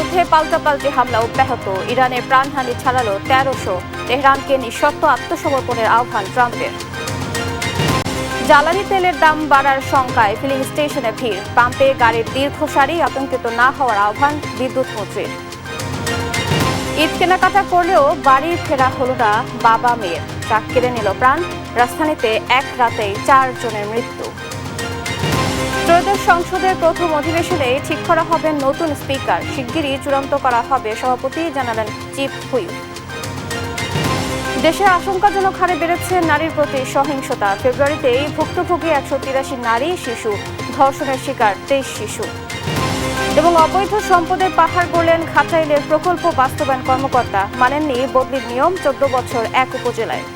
মধ্যে পাল্টাপাল্টি হামলা অব্যাহত। ইরানের প্রাণহানি ছাড়ালো ১৩০০। তেহরানকে নিঃশর্ত আত্মসমর্পণের আহ্বান ট্রাম্পের। জ্বালানি তেলের দাম বাড়ার শঙ্কায় ফিলিং স্টেশনে ভিড়। পাম্পে গাড়ির দীর্ঘ সারি, আতঙ্কিত না হওয়ার আহ্বান বিদ্যুৎ মন্ত্রীর। ঈদ কেনাকাটা করলেও বাড়ি ফেরা হলো না বাবা মেয়ের। ট্রাক কেড়ে নিল প্রাণ। রাজধানীতে এক রাতেই ৪ জনের মৃত্যু। ত্রয়োদশ সংসদের প্রথম অধিবেশনে ঠিক করা হবে নতুন স্পিকার। শিগগিরই চূড়ান্ত করা হবে, সভাপতি জানালেন চিফ হুইপ। দেশে আশঙ্কাজনক হারে বেড়েছে নারীর প্রতি সহিংসতা। ফেব্রুয়ারিতেই ভুক্তভোগী ১৮৩ নারী, শিশু, ধর্ষণের শিকার ২৩ শিশু। এবং অবৈধ সম্পদের পাহাড় গড়লেন ঘাটাইলের প্রকল্প বাস্তবায়ন কর্মকর্তা। মানেননি বদলির নিয়ম, ১৪ বছর এক উপজেলায়।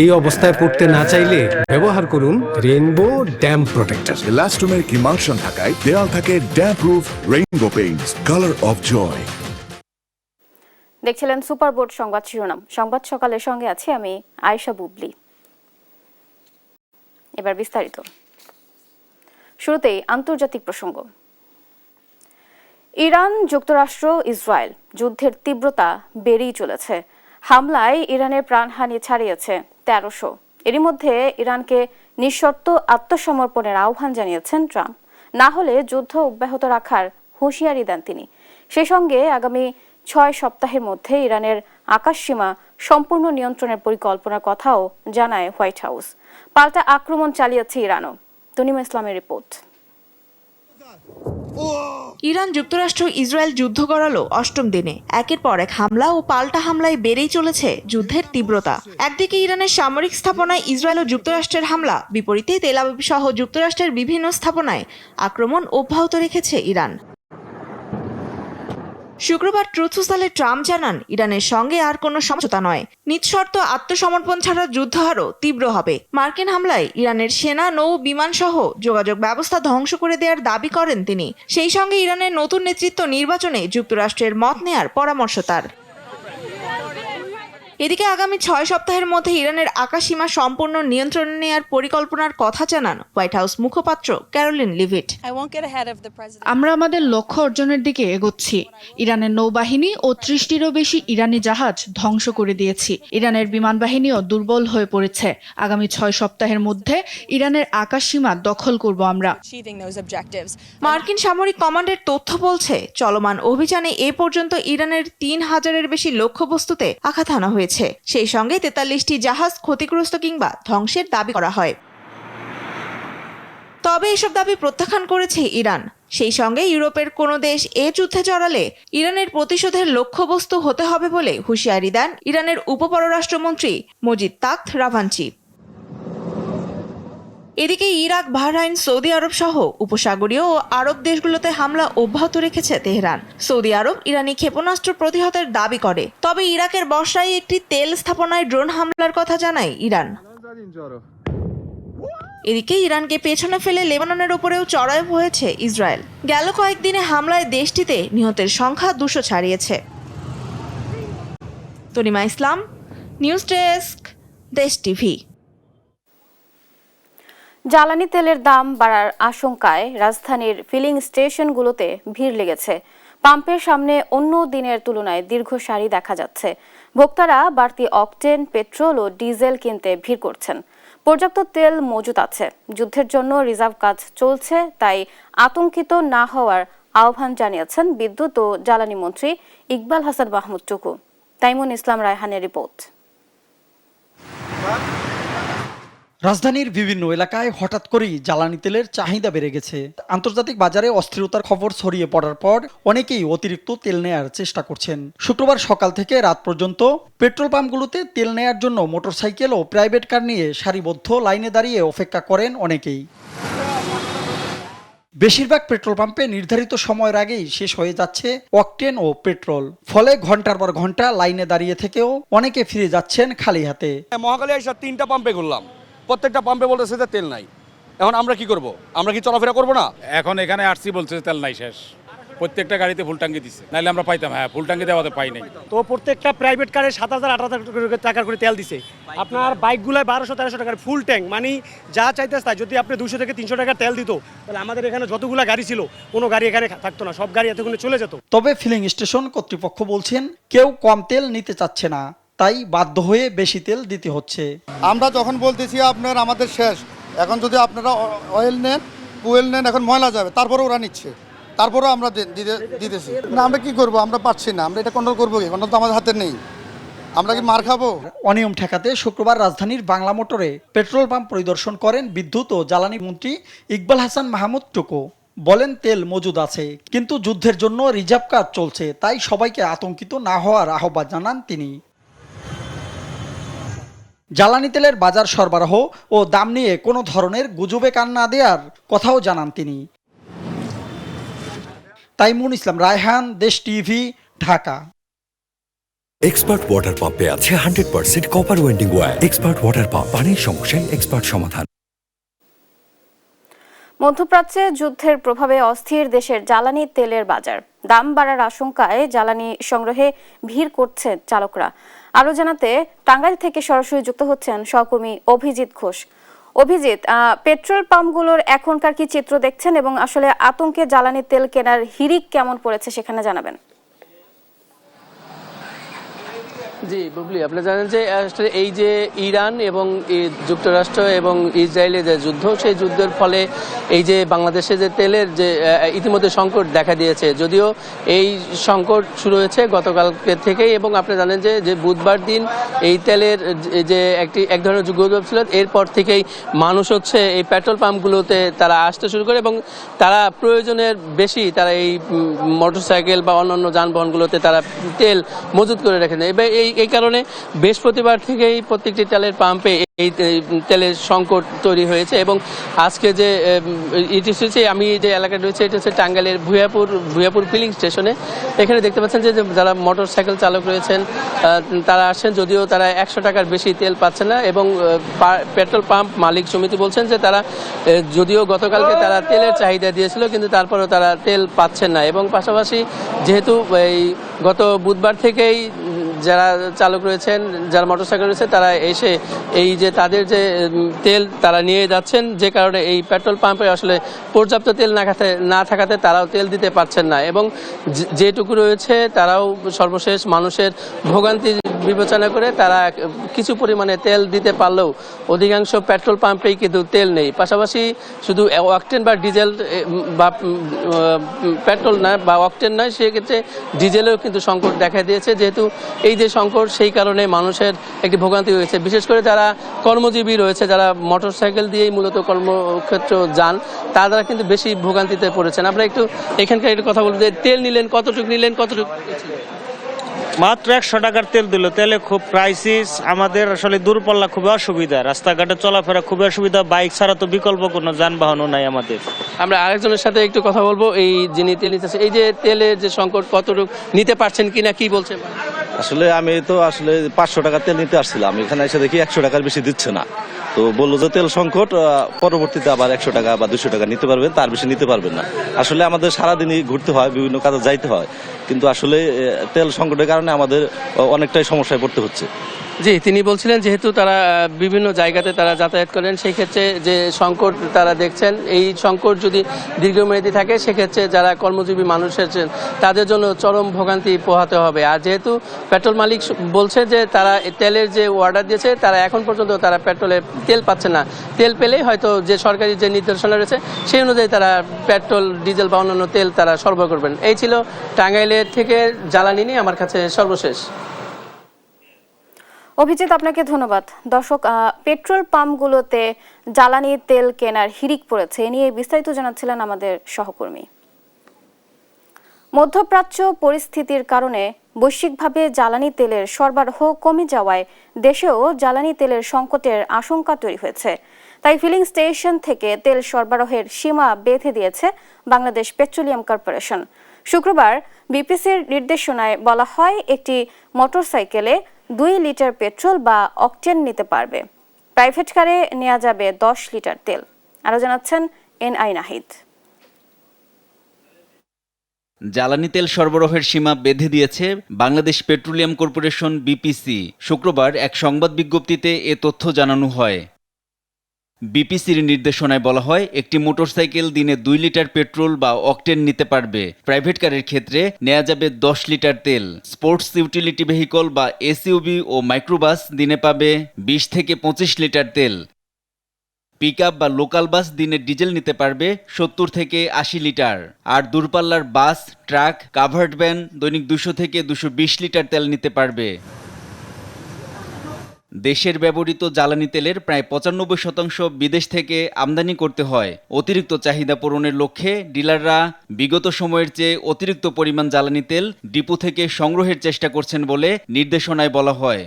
এই অবস্থায় পড়তে না চাইলে ব্যবহার করুন রেইনবো ড্যাম প্রোটেক্টর। ইলাস্টোমের ইমালশন থাকায় দেয়াল থাকে damp proof rainbow paints, colour of joy. দেখছিলেন সুপার বোর্ড সংবাদ শিরোনাম। সংবাদ সকালের সঙ্গে আছি আমি আয়েশা বুবলি। এবার বিস্তারিত। শুরুতেই আন্তর্জাতিক প্রসঙ্গ। ইরান, যুক্তরাষ্ট্র, ইসরায়েল যুদ্ধের তীব্রতা বেড়েই চলেছে। হামলায় ইরানের প্রাণহানি ছাড়িয়েছে ১৩০০। এরই মধ্যে ইরানকে নিঃশর্ত আত্মসমর্পণের আহ্বান জানিয়েছেন ট্রাম্প। না হলে যুদ্ধ অব্যাহত রাখার হুঁশিয়ারি দেন তিনি। সেই সঙ্গে আগামী ৬ সপ্তাহের মধ্যে ইরানের আকাশসীমা সম্পূর্ণ নিয়ন্ত্রণের পরিকল্পনার কথাও জানায় হোয়াইট হাউস। পাল্টা আক্রমণ চালিয়েছে ইরানও। তনিমা ইসলামের রিপোর্ট। ইরান, যুক্তরাষ্ট্র, ইসরায়েল যুদ্ধ গড়ালো ৮ম দিনে। একের পর এক হামলা ও পাল্টা হামলায় বেড়েই চলেছে যুদ্ধের তীব্রতা। একদিকে ইরানের সামরিক স্থাপনায় ইসরায়েল ও যুক্তরাষ্ট্রের হামলা, বিপরীতে তেল আবিব সহ যুক্তরাষ্ট্রের বিভিন্ন স্থাপনায় আক্রমণ অব্যাহত রেখেছে ইরান। শুক্রবার ট্রুথ সোশ্যালে ট্রাম্প জানান, ইরানের সঙ্গে আর কোনো সমঝোতা নয়, নিঃশর্ত আত্মসমর্পণ ছাড়া যুদ্ধ আরও তীব্র হবে। মার্কিন হামলায় ইরানের সেনা, নৌ, বিমান সহ যোগাযোগ ব্যবস্থা ধ্বংস করে দেওয়ার দাবি করেন তিনি। সেই সঙ্গে ইরানের নতুন নেতৃত্ব নির্বাচনে যুক্তরাষ্ট্রের মত নেয়ার পরামর্শ তার। এদিকে আগামী ৬ সপ্তাহের মধ্যে ইরানের আকাশসীমা সম্পূর্ণ নিয়ন্ত্রণে নেওয়ার পরিকল্পনার কথা জানান হোয়াইট হাউস মুখপাত্র ক্যারোলিন লিভিট। আমরা আমাদের লক্ষ্য অর্জনের দিকে এগোচ্ছি। ইরানের নৌবাহিনী ও ৩০টিরও বেশি ইরানি জাহাজ ধ্বংস করে দিয়েছি। ইরানের বিমান বাহিনীও দুর্বল হয়ে পড়েছে। আগামী ৬ সপ্তাহের মধ্যে ইরানের আকাশসীমা দখল করব আমরা। মার্কিন সামরিক কমান্ডের তথ্য বলছে, চলমান অভিযানে এ পর্যন্ত ইরানের ৩,০০০-এর বেশি লক্ষ্যবস্তুতে আঘাত হানা হয়েছে। সেই সঙ্গে ৪৩টি জাহাজ ক্ষতিগ্রস্ত কিংবা ধ্বংসের দাবি করা হয়। তবে এসব দাবি প্রত্যাখ্যান করেছে ইরান। সেই সঙ্গে ইউরোপের কোনো দেশ এ যুদ্ধে জড়ালে ইরানের প্রতিশোধের লক্ষ্যবস্তু হতে হবে বলে হুঁশিয়ারি দেন ইরানের উপপররাষ্ট্রমন্ত্রী মজিদ তাখত রাভাঞ্চি। এদিকে ইরাক, বাহরাইন, সৌদি আরব সহ উপসাগরীয় ও আরব দেশগুলোতে হামলা অব্যাহত রেখেছে তেহরান। সৌদি আরব ইরানি ক্ষেপণাস্ত্র প্রতিহতের দাবি করে। তবে ইরাকের বসরায় একটি তেল স্থাপনায় ড্রোন হামলার কথা জানায় ইরান। এদিকে ইরানকে পেছনে ফেলে লেবাননের উপরেও চড়াও হয়েছে ইসরায়েল। গেল কয়েকদিনে হামলায় দেশটিতে নিহতের সংখ্যা ২০০ ছাড়িয়েছে। তনিমা ইসলাম, নিউজ ডেস্ক, দেশ টিভি। জ্বালানি তেলের দাম বাড়ার আশঙ্কায় রাজধানীর ফিলিং স্টেশনগুলোতে ভিড় লেগেছে। পাম্পের সামনে অন্য দিনের তুলনায় দীর্ঘ সারি দেখা যাচ্ছে। ভোক্তারা বাড়তি অকটেন, পেট্রোল ও ডিজেল কিনতে ভিড় করছেন। পর্যাপ্ত তেল মজুত আছে। যুদ্ধের জন্য রিজার্ভ কাজ চলছে, তাই আতঙ্কিত না হওয়ার আহ্বান জানিয়েছেন বিদ্যুৎ ও জ্বালানি মন্ত্রী ইকবাল হাসান মাহমুদ টুকু। তাইমুন ইসলাম রায়হানের রিপোর্ট। রাজধানীর বিভিন্ন এলাকায় হঠাৎ করেই জ্বালানি তেলের চাহিদা বেড়ে গেছে। আন্তর্জাতিক বাজারে অস্থিরতার খবর ছড়িয়ে পড়ার পর অনেকেই অতিরিক্ত তেল নেয়ার চেষ্টা করছেন। শুক্রবার সকাল থেকে রাত পর্যন্ত পেট্রোল পাম্পগুলোতে তেল নেয়ার জন্য মোটরসাইকেল ও প্রাইভেট কার নিয়ে সারিবদ্ধ লাইনে দাঁড়িয়ে অপেক্ষা করেন অনেকেই। বেশিরভাগ পেট্রোল পাম্পে নির্ধারিত সময়ের আগেই শেষ হয়ে যাচ্ছে অকটেন ও পেট্রোল। ফলে ঘন্টার পর ঘন্টা লাইনে দাঁড়িয়ে থেকেও অনেকে ফিরে যাচ্ছেন খালি হাতে। মহাখালী এসে 3টা পাম্পে ঘুরলাম, প্রত্যেকটা পাম্পে বলতেছে যে তেল নাই। এখন আমরা কি করব? আমরা কি চলাফেরা করব না? এখন এখানে আসছি বলছে তেল নাই, শেষ। প্রত্যেকটা গাড়িতে ফুল ট্যাঙ্কি দিচ্ছে, নাহলে আমরা পাইতাম। হ্যাঁ, ফুল ট্যাঙ্কি দেওয়াতে পাই নাই। তো প্রত্যেকটা প্রাইভেট কারে 7,000 8,000 টাকা করে তেল দিছে। আপনার বাইকগুলোয় 1200-1300 টাকার ফুল ট্যাঙ্ক, মানে যা চাইতেছে তাই। যদি আপনি 200 থেকে 300 টাকা তেল দিত, তাহলে আমাদের এখানে যতগুলো গাড়ি ছিল কোনো গাড়ি এখানে থাকতো না, সব গাড়ি এতক্ষণে চলে যেত। তবে ফিলিং স্টেশন কর্তৃপক্ষ বলছেন কেউ কম তেল নিতে চাচ্ছে না, তাই বাধ্য হয়ে বেশি তেল দিতে হচ্ছে। আমরা যখন বলতেছি আপনার আমাদের শেষ, এখন যদি আপনারা অয়েল নেন, ফুয়েল নেন, এখন ময়লা যাবে, তারপরে ওরা নিচ্ছে, তারপরেও আমরা দিতেছি না। আমরা কি করব? আমরা পাচ্ছি না, আমরা এটা কন্ট্রোল করবো কি? কন্ট্রোল তো আমাদের হাতে নেই, আমরা কি মার খাবো? অনিয়ম ঠেকাতে শুক্রবার রাজধানীর বাংলা মোটরে পেট্রোল পাম্প পরিদর্শন করেন বিদ্যুৎ ও জ্বালানি মন্ত্রী ইকবাল হাসান মাহমুদ টুকু। বলেন তেল মজুদ আছে, কিন্তু যুদ্ধের জন্য রিজার্ভ কাজ চলছে, তাই সবাইকে আতঙ্কিত না হওয়ার আহ্বান জানান তিনি। জ্বালানি তেলের বাজার সরবরাহ ও দাম নিয়ে কোনো ধরনের গুজবে কান না দেওয়ার কথাও জানান তিনি। তাইমুন ইসলাম রায়হান, দেশ টিভি, ঢাকা। এক্সপার্ট ওয়াটার পাম্পে আছে 100% copper winding wire. Expert water pump, পানির সমস্যায় এক্সপার্ট সমাধান। মধ্যপ্রাচ্যে যুদ্ধের প্রভাবে অস্থির দেশের জ্বালানি তেলের বাজার। দাম বাড়ার আশঙ্কায় জ্বালানি সংগ্রহে ভিড় করছে চালকরা। আরো জানাতে টাঙ্গাইল থেকে সরাসরি যুক্ত হচ্ছেন সহকর্মী অভিজিৎ ঘোষ। অভিজিৎ, পেট্রোল পাম্পগুলোর এখনকার কি চিত্র দেখছেন এবং আসলে আতঙ্কে জ্বালানি তেল কেনার হিড়িক কেমন পড়েছে সেখানে জানাবেন। জি বুবলি, আপনি জানেন যে আসলে এই যে ইরান এবং যুক্তরাষ্ট্র এবং ইসরায়েলের যে যুদ্ধ, সেই যুদ্ধের ফলে এই যে বাংলাদেশে যে তেলের যে ইতিমধ্যে সংকট দেখা দিয়েছে, যদিও এই সংকট শুরু হয়েছে গতকালকে থেকেই, এবং আপনি জানেন যে বুধবার দিন এই তেলের যে এক ধরনের গুজব ছিল, এরপর থেকেই মানুষ হচ্ছে এই পেট্রোল পাম্পগুলোতে তারা আসতে শুরু করে এবং তারা প্রয়োজনের বেশি তারা এই মোটরসাইকেল বা অন্যান্য যানবাহনগুলোতে তারা তেল মজুত করে রেখে দেয়। এই কারণে বৃহস্পতিবার থেকেই প্রত্যেকটি তেলের পাম্পে এই তেলের সংকট তৈরি হয়েছে। এবং আজকে যে এটি হচ্ছে, আমি যে এলাকায় রয়েছে এটি হচ্ছে টাঙ্গাইলের ভুয়াপুর ফিলিং স্টেশনে। এখানে দেখতে পাচ্ছেন যে যারা মোটর সাইকেল চালক রয়েছেন তারা আসছেন, যদিও তারা 100 টাকার বেশি তেল পাচ্ছেন না। এবং পেট্রোল পাম্প মালিক সমিতি বলছেন যে তারা যদিও গতকালকে তারা তেলের চাহিদা দিয়েছিল, কিন্তু তারপরেও তারা তেল পাচ্ছেন না। এবং পাশাপাশি যেহেতু এই গত বুধবার থেকেই যারা চালক রয়েছেন, যারা মোটরসাইকেল রয়েছে, তারা এসে এই যে তাদের যে তেল তারা নিয়ে যাচ্ছেন, যে কারণে এই পেট্রোল পাম্পে আসলে পর্যাপ্ত তেল না থাকাতে তারাও তেল দিতে পারছেন না। এবং যেটুকু রয়েছে তারাও সর্বশেষ মানুষের ভোগান্তি বিবেচনা করে তারা কিছু পরিমাণে তেল দিতে পারলেও অধিকাংশ পেট্রোল পাম্পেই কিন্তু তেল নেই। পাশাপাশি শুধু অকটেন বা ডিজেল বা পেট্রোল নয় বা অকটেন নয়, সেক্ষেত্রে ডিজেলেও কিন্তু সংকট দেখা দিয়েছে। যেহেতু এই যে সংকট, সেই কারণে মানুষের একটি ভোগান্তি হয়েছে। বিশেষ করে যারা কর্মজীবী রয়েছে, যারা মোটরসাইকেল দিয়েই মূলত কর্মক্ষেত্র যান, তারা কিন্তু বেশি ভোগান্তিতে পড়েছেন। আমরা একটু এখানকার একটু কথা বলবো যে তেল নিলেন কতটুকু, মাত্র 100 টাকার তেল দিল। তেলে খুব ক্রাইসিস, আমাদের আসলে দূরপাল্লা খুবই অসুবিধা, রাস্তাঘাটে চলাফেরা খুবই অসুবিধা, বাইক ছাড়া তো বিকল্প কোনো যানবাহনও নাই আমাদের। আমরা আরেকজনের সাথে একটু কথা বলবো, এই যিনি তেল নিতেছে, এই যে তেলের যে সংকট কতটুকু নিতে পারছেন কিনা, কি বলছেন? আসলে আমি তো 500 টাকা তেল নিতে আসছিলাম, এখানে এসে দেখি 100 টাকার বেশি দিচ্ছে না। তো বললো যে তেল সংকট, পরবর্তীতে আবার 100 টাকা বা 200 টাকা নিতে পারবেন, তার বেশি নিতে পারবেন না। আসলে আমাদের সারাদিনই ঘুরতে হয়, বিভিন্ন কাজে যাইতে হয়, কিন্তু আসলে তেল সংকটের কারণে আমাদের অনেকটাই সমস্যায় পড়তে হচ্ছে। জি, তিনি বলছিলেন যেহেতু তারা বিভিন্ন জায়গাতে তারা যাতায়াত করেন, সেই ক্ষেত্রে যে সংকট তারা দেখছেন, এই সংকট যদি দীর্ঘমেয়াদী থাকে সেক্ষেত্রে যারা কর্মজীবী মানুষ আছেন তাদের জন্য চরম ভোগান্তি পোহাতে হবে। আর যেহেতু পেট্রোল মালিক বলছে যে তারা তেলের যে অর্ডার দিয়েছে, তারা এখন পর্যন্ত তারা পেট্রোলের তেল পাচ্ছে না। তেল পেলেই হয়তো যে সরকারি যে নির্দেশনা রয়েছে সেই অনুযায়ী তারা পেট্রোল, ডিজেল বা অন্যান্য তেল তারা সরবরাহ করবেন। এই ছিল টাঙ্গাইলের থেকে জ্বালানি নিয়ে আমার কাছে সর্বশেষ। অভিজিৎ, আপনাকে ধন্যবাদ। দর্শক, পেট্রোল পাম্পগুলোতে জ্বালানি তেল কেনার হিড়িক পড়েছে, এ নিয়ে বিস্তারিত জানাচ্ছিলেন আমাদের সহকর্মী। মধ্যপ্রাচ্য পরিস্থিতির কারণে বৈশ্বিকভাবে জ্বালানি তেলের সরবরাহ কমে যাওয়ায় দেশেও জ্বালানি তেলের সংকটের আশঙ্কা তৈরি হয়েছে। তাই ফিলিং স্টেশন থেকে তেল সরবরাহের সীমা বেঁধে দিয়েছে বাংলাদেশ পেট্রোলিয়াম কর্পোরেশন। শুক্রবার বিপিসির নির্দেশনায় বলা হয়, একটি মোটরসাইকেলে 2 লিটার পেট্রোল বা অকটেন নিতে পারবে। প্রাইভেট কারে নেওয়া যাবে 10 লিটার তেল। আরো জানাচ্ছেন NI নাহিদ। জ্বালানি তেল সরবরাহের সীমা বেঁধে দিয়েছে বাংলাদেশ পেট্রোলিয়াম কর্পোরেশন বিপিসি। শুক্রবার এক সংবাদ বিজ্ঞপ্তিতে এ তথ্য জানানো হয়। বিপিসির নির্দেশনায় বলা হয়, একটি মোটরসাইকেল দিনে 2 লিটার পেট্রোল বা অকটেন নিতে পারবে। প্রাইভেট কারের ক্ষেত্রে নেওয়া যাবে 10 লিটার তেল। স্পোর্টস ইউটিলিটি ভেহিকল বা এসইউভি ও মাইক্রোবাস দিনে পাবে 20 থেকে 25 লিটার তেল। পিকআপ বা লোকাল বাস দিনে ডিজেল নিতে পারবে 70 থেকে 80 লিটার। আর দূরপাল্লার বাস, ট্রাক, কাভার্ড ভ্যান দৈনিক 200 থেকে 220 লিটার তেল নিতে পারবে। দেশের ব্যবহৃত জ্বালানি তেলের প্রায় 95% বিদেশ থেকে আমদানি করতে হয়। অতিরিক্ত চাহিদা পূরণের লক্ষ্যে ডিলাররা বিগত সময়ের চেয়ে অতিরিক্ত পরিমাণ জ্বালানি তেল ডিপো থেকে সংগ্রহের চেষ্টা করছেন বলে নির্দেশনায় বলা হয়।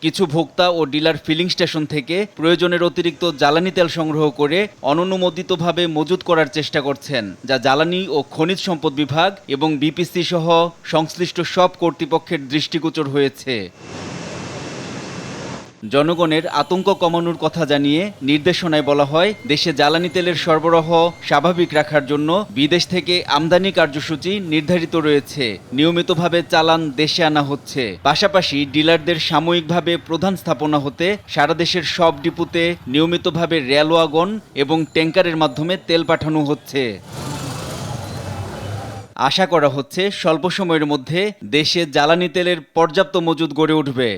কিছু ভোক্তা ও ডিলার ফিলিং স্টেশন থেকে প্রয়োজনের অতিরিক্ত জ্বালানি তেল সংগ্রহ করে অননুমোদিতভাবে মজুত করার চেষ্টা করছেন, যা জ্বালানি ও খনিজ সম্পদ বিভাগ এবং বিপিসি সহ সংশ্লিষ্ট সব কর্তৃপক্ষের দৃষ্টিগোচর হয়েছে। জনগণের আতঙ্ক কমানোর কথা জানিয়ে নির্দেশনায় বলা হয়, দেশে জ্বালানি তেলের সরবরাহ স্বাভাবিক রাখার জন্য বিদেশ থেকে আমদানি কার্যসূচি নির্ধারিত রয়েছে। নিয়মিতভাবে চালান দেশে আনা হচ্ছে। পাশাপাশি ডিলারদের সাময়িকভাবে প্রধান স্থাপনা হতে সারা দেশের সব ডিপুতে নিয়মিতভাবে রেল ওয়াগন এবং ট্যাঙ্কারের মাধ্যমে তেল পাঠানো হচ্ছে। আশা করা হচ্ছে স্বল্প সময়ের মধ্যে দেশে জ্বালানি তেলের পর্যাপ্ত মজুদ গড়ে উঠবে।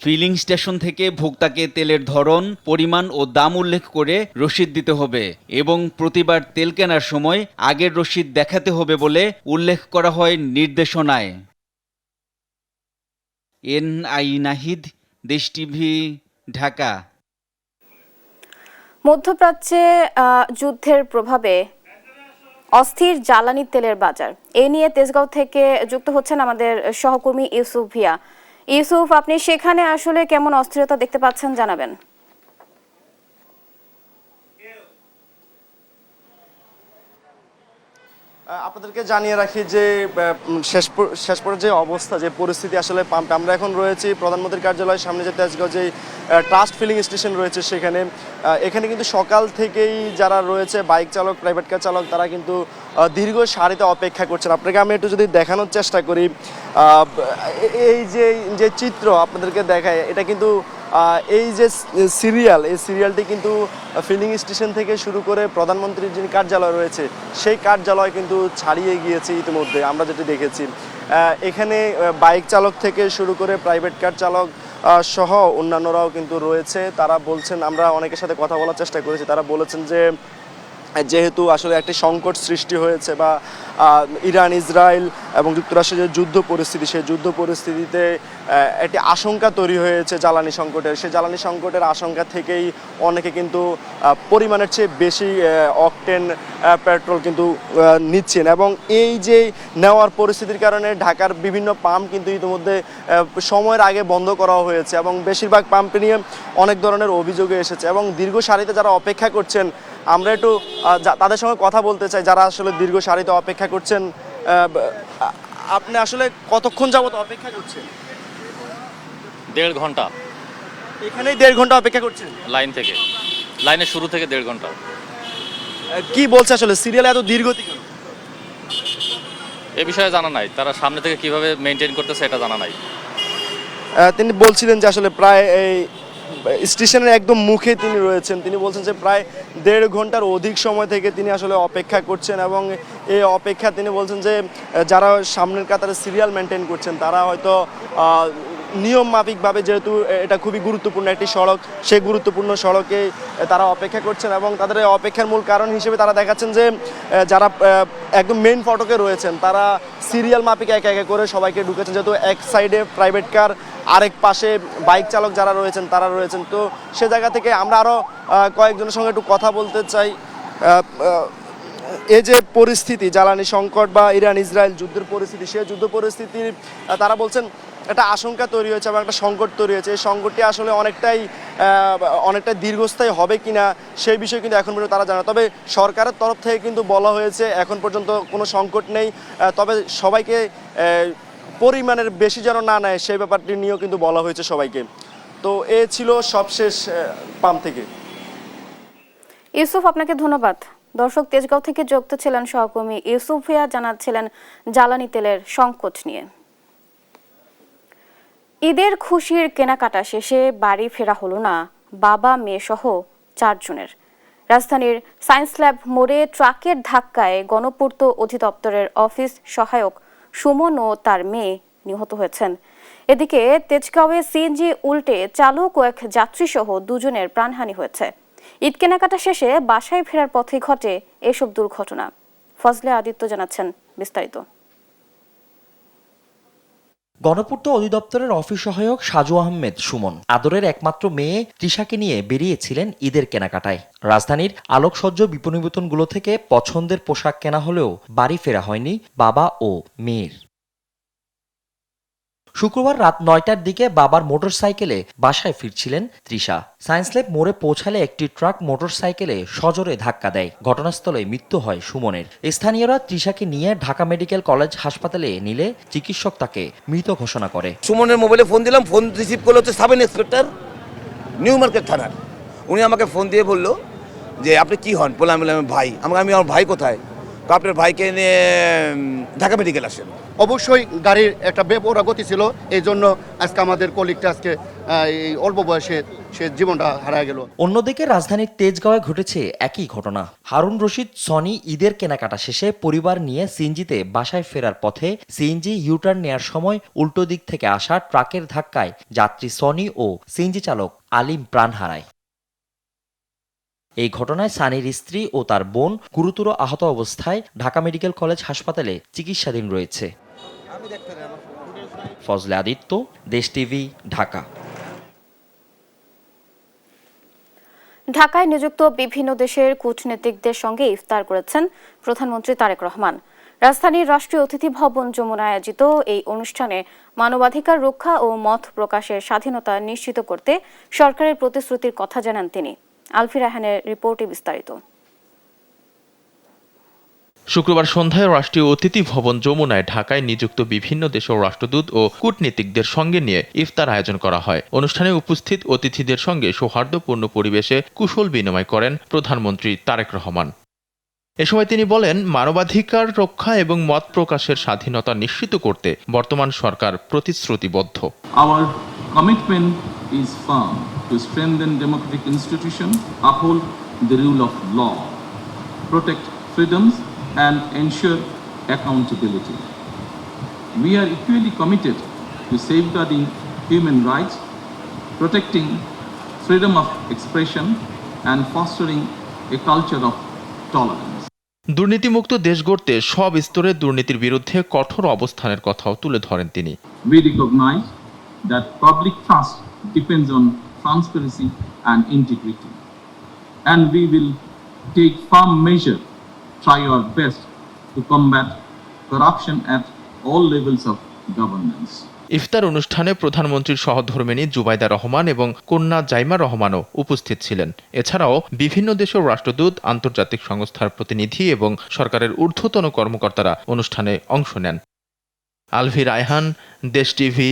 ফিলিং স্টেশন থেকে ভোক্তাকে তেলের ধরন, পরিমাণ ও দাম উল্লেখ করে রসিদ দিতে হবে এবং প্রতিবার তেল কেনার সময় আগের রসিদ দেখাতে হবে বলে উল্লেখ করা হয় নির্দেশনায়। এনআই নাহিদ, দেশ টিভি, ঢাকা। মধ্যপ্রাচ্যে যুদ্ধের প্রভাবে অস্থির জ্বালানি তেলের বাজার, এ নিয়ে তেজগাঁও থেকে যুক্ত হচ্ছেন আমাদের সহকর্মী ইউসুফ ভিয়া। ইউসুফ, আপনি সেখানে আসলে কেমন অস্থিরতা দেখতে পাচ্ছেন জানাবেন। আপনাদেরকে জানিয়ে রাখি যে শেষ পর্যায়ে অবস্থা, যে পরিস্থিতি আসলে পাম্পে, আমরা এখন রয়েছি প্রধানমন্ত্রীর কার্যালয়ের সামনে, যে তেজগাঁও যে ট্রাস্ট ফিলিং স্টেশন রয়েছে সেখানে। এখানে কিন্তু সকাল থেকেই যারা রয়েছে বাইক চালক, প্রাইভেট কার চালক, তারা কিন্তু দীর্ঘ সারিতে অপেক্ষা করছেন। আপনাকে আমি একটু যদি দেখানোর চেষ্টা করি, এই যে চিত্র আপনাদেরকে দেখায়, এটা কিন্তু এই যে সিরিয়াল, এই সিরিয়ালটি কিন্তু ফিলিং স্টেশন থেকে শুরু করে প্রধানমন্ত্রীর যিনি কার্যালয় রয়েছে সেই কার্যালয় কিন্তু ছাড়িয়ে গিয়েছে ইতিমধ্যে, আমরা যেটা দেখেছি। এখানে বাইক চালক থেকে শুরু করে প্রাইভেট কার চালক সহ অন্যান্যরাও কিন্তু রয়েছে। তারা বলছেন, আমরা অনেকের সাথে কথা বলার চেষ্টা করেছি, তারা বলেছেন যে যেহেতু আসলে একটি সংকট সৃষ্টি হয়েছে, বা ইরান, ইসরায়েল এবং যুক্তরাষ্ট্রের যে যুদ্ধ পরিস্থিতি, সেই যুদ্ধ পরিস্থিতিতে একটি আশঙ্কা তৈরি হয়েছে জ্বালানি সংকটের। সেই জ্বালানি সংকটের আশঙ্কা থেকেই অনেকে কিন্তু পরিমাণের চেয়ে বেশি অকটেন পেট্রোল কিন্তু নিচ্ছেন, এবং এই যে নেওয়ার পরিস্থিতির কারণে ঢাকার বিভিন্ন পাম্প কিন্তু ইতিমধ্যে সময়ের আগে বন্ধ করা হয়েছে, এবং বেশিরভাগ পাম্পে নিয়ে অনেক ধরনের অভিযোগে এসেছে। এবং দীর্ঘ সারিতে যারা অপেক্ষা করছেন, আমরা একটু তাদের সঙ্গে কথা বলতে চাই, যারা আসলে দীর্ঘ সারিতে অপেক্ষা করছেন। আপনি আসলে কতক্ষণ যাবত অপেক্ষা করছেন? 1.5 ঘন্টা। এখানেই 1.5 ঘন্টা অপেক্ষা করছেন? লাইনের শুরু থেকে 1.5 ঘন্টা। কি বলছে আসলে সিরিয়াল এত দীর্ঘতি কেন? এ বিষয়ে জানা নাই, তারা সামনে থেকে কিভাবে মেইনটেইন করতেছে এটা জানা নাই। তিনি বলছিলেন যে আসলে প্রায় এই স্টেশনের একদম মুখে তিনি রয়েছেন। তিনি বলছেন যে প্রায় 1.5 ঘন্টার অধিক সময় থেকে তিনি আসলে অপেক্ষা করছেন, এবং এই অপেক্ষা তিনি বলছেন যে যারা সামনের কাতারে সিরিয়াল মেনটেন করছেন তারা হয়তো নিয়ম মাফিকভাবে, যেহেতু এটা খুবই গুরুত্বপূর্ণ একটি সড়ক, সেই গুরুত্বপূর্ণ সড়কে তারা অপেক্ষা করছেন, এবং তাদের অপেক্ষার মূল কারণ হিসেবে তারা দেখাচ্ছেন যে যারা একদম মেইন ফটকে রয়েছেন তারা সিরিয়াল মাফিক একে একে করে সবাইকে ঢুকেছেন, যেহেতু এক সাইডে প্রাইভেট কার, আরেক পাশে বাইক চালক যারা রয়েছেন তারা রয়েছেন। তো সে জায়গা থেকে আমরা আরও কয়েকজনের সঙ্গে একটু কথা বলতে চাই। এই যে পরিস্থিতি, জ্বালানি সংকট বা ইরান ইসরায়েল যুদ্ধের পরিস্থিতি, সেই যুদ্ধ পরিস্থিতির তারা বলছেন একটা আশঙ্কা তৈরি হয়েছে এবং একটা সংকট তৈরি হয়েছে। এই সংকটটি আসলে অনেকটাই দীর্ঘস্থায়ী হবে কিনা সেই বিষয়ে কিন্তু এখন পর্যন্ত তারা জানে। তবে সরকারের তরফ থেকে কিন্তু বলা হয়েছে এখন পর্যন্ত কোনো সংকট নেই, তবে সবাইকে পরিমাণের বেশি যেন না নেয় সেই ব্যাপারটি নিয়েও কিন্তু বলা হয়েছে সবাইকে। তো এ ছিল সবশেষ পাম্প থেকে। ইউসুফ, আপনাকে ধন্যবাদ। দর্শক, তেজগাঁও থেকে যুক্ত ছিলেন সহকর্মী ইউসুফ ভিয়া, জানাচ্ছিলেন জ্বালানি তেলের সংকট নিয়ে। ঈদের খুশির কেনাকাটা শেষে বাড়ি ফেরা হলো না বাবা মেয়ে সহ 4 জনের। রাজধানীর সায়েন্স ল্যাব মোড়ে ট্রাকের ধাক্কায় গণপূর্ত অধিদপ্তরের অফিস সহায়ক সুমন ও তার মেয়ে নিহত হয়েছেন। এদিকে তেজগাঁওয়ে সিএনজি উল্টে চালক ও এক যাত্রী সহ 2 জনের প্রাণহানি হয়েছে। ঈদ কেনাকাটা শেষে বাসায় ফেরার পথে ঘটে এসব দুর্ঘটনা। ফজলে আদিত্য জানাচ্ছেন বিস্তারিত। গণপূর্ত অধিদপ্তরের অফিস সহায়ক সাজু আহমেদ সুমন আদরের একমাত্র মেয়ে তৃষাকে নিয়ে বেরিয়েছিলেন ঈদের কেনাকাটায়। রাজধানীর আলোকসজ্জ বিপণিবিতানগুলো থেকে পছন্দের পোশাক কেনা হলেও বাড়ি ফেরা হয়নি বাবা ও মেয়ের। শুক্রবার রাত 9টার দিকে বাবার মোটরসাইকেলে বাসায় ফিরছিলেন তৃষা। সায়েন্স ল্যাব মোড়ে পৌঁছালে একটি ট্রাক মোটরসাইকেলে সজোরে ধাক্কা দেয়। ঘটনাস্থলে মৃত্যু হয় সুমনের। স্থানীয়রা তৃষাকে নিয়ে ঢাকা মেডিকেল কলেজ হাসপাতালে নিলে চিকিৎসক তাকে মৃত ঘোষণা করে। সুমনের মোবাইলে ফোন দিলাম, ফোন রিসিভ করলো হচ্ছে সাব ইন্সপেক্টর নিউ মার্কেট থানার। উনি আমাকে ফোন দিয়ে বলল যে আপনি কি হন? বললাম ভাই। আমি আমার ভাই কোথায়? আপনার ভাইকে নিয়ে ঢাকা মেডিকেল আসেন। অবশ্যই গাড়ির একটা বেপরোয়া গতি ছিল, এই জন্য আজকে আমাদের কলিগটা আজকে এই অল্প বয়সে সে জীবনটা হারায় গেল। অন্যদিকে রাজধানীর তেজগাঁওয়ে ঘটেছে একই ঘটনা। হারুন রশিদ সনি ঈদের কেনাকাটা শেষে পরিবার নিয়ে সিএনজিতে বাসায় ফেরার পথে সিএনজি ইউটার্ন নেয়ার সময় উল্টো দিক থেকে আসা ট্রাকের ধাক্কায় যাত্রী সনি ও সিএনজি চালক আলিম প্রাণ হারায়। এই ঘটনায় সানির স্ত্রী ও তার বোন গুরুতর আহত অবস্থায় ঢাকা মেডিকেল কলেজ হাসপাতালে চিকিৎসাধীন রয়েছে। ফজলে আদিত্য, দেশ টিভি, ঢাকা। ঢাকায় নিযুক্ত বিভিন্ন দেশের কূটনীতিকদের সঙ্গে ইফতার করেছেন প্রধানমন্ত্রী তারেক রহমান। রাজধানীর রাষ্ট্রীয় অতিথি ভবন যমুনায় আয়োজিত এই অনুষ্ঠানে মানবাধিকার রক্ষা ও মত প্রকাশের স্বাধীনতা নিশ্চিত করতে সরকারের প্রতিশ্রুতির কথা জানান তিনি। আলফি রাহানের রিপোর্টে বিস্তারিত। শুক্রবার সন্ধ্যায় রাষ্ট্রীয় অতিথি ভবন যমুনায় ঢাকায় নিযুক্ত বিভিন্ন দেশের রাষ্ট্রদূত ও কূটনীতিকদের সঙ্গে নিয়ে ইফতার আয়োজন করা হয়। অনুষ্ঠানে উপস্থিত অতিথিদের সঙ্গে সৌহার্দ্যপূর্ণ পরিবেশে কুশল বিনিময় করেন প্রধানমন্ত্রী তারেক রহমান। এ সময় তিনি বলেন, মানবাধিকার রক্ষা এবং মত প্রকাশের স্বাধীনতা নিশ্চিত করতে বর্তমান সরকার প্রতিশ্রুতিবদ্ধ। Our commitment is firm to strengthen democratic institutions, uphold the rule of law, protect freedoms and ensure accountability. We are equally committed to safeguarding human rights, protecting freedom of expression and fostering a culture of tolerance. দুর্নীতিমুক্ত দেশ গড়তে সব স্তরে দুর্নীতির বিরুদ্ধে কঠোর অবস্থানের কথাও তুলে ধরেন তিনি। We recognize that public trust depends on transparency and integrity, and we will take firm measure, try our best to combat corruption at all levels of governance. ইফতার অনুষ্ঠানে প্রধানমন্ত্রীর সহধর্মিণী জুবাইদা রহমান এবং কন্যা জাইমা রহমানও উপস্থিত ছিলেন। এছাড়াও বিভিন্ন দেশের রাষ্ট্রদূত, আন্তর্জাতিক সংস্থার প্রতিনিধি এবং সরকারের ঊর্ধ্বতন কর্মকর্তারা অনুষ্ঠানে অংশ নেন। আলভি রায়হান, দেশ টিভি,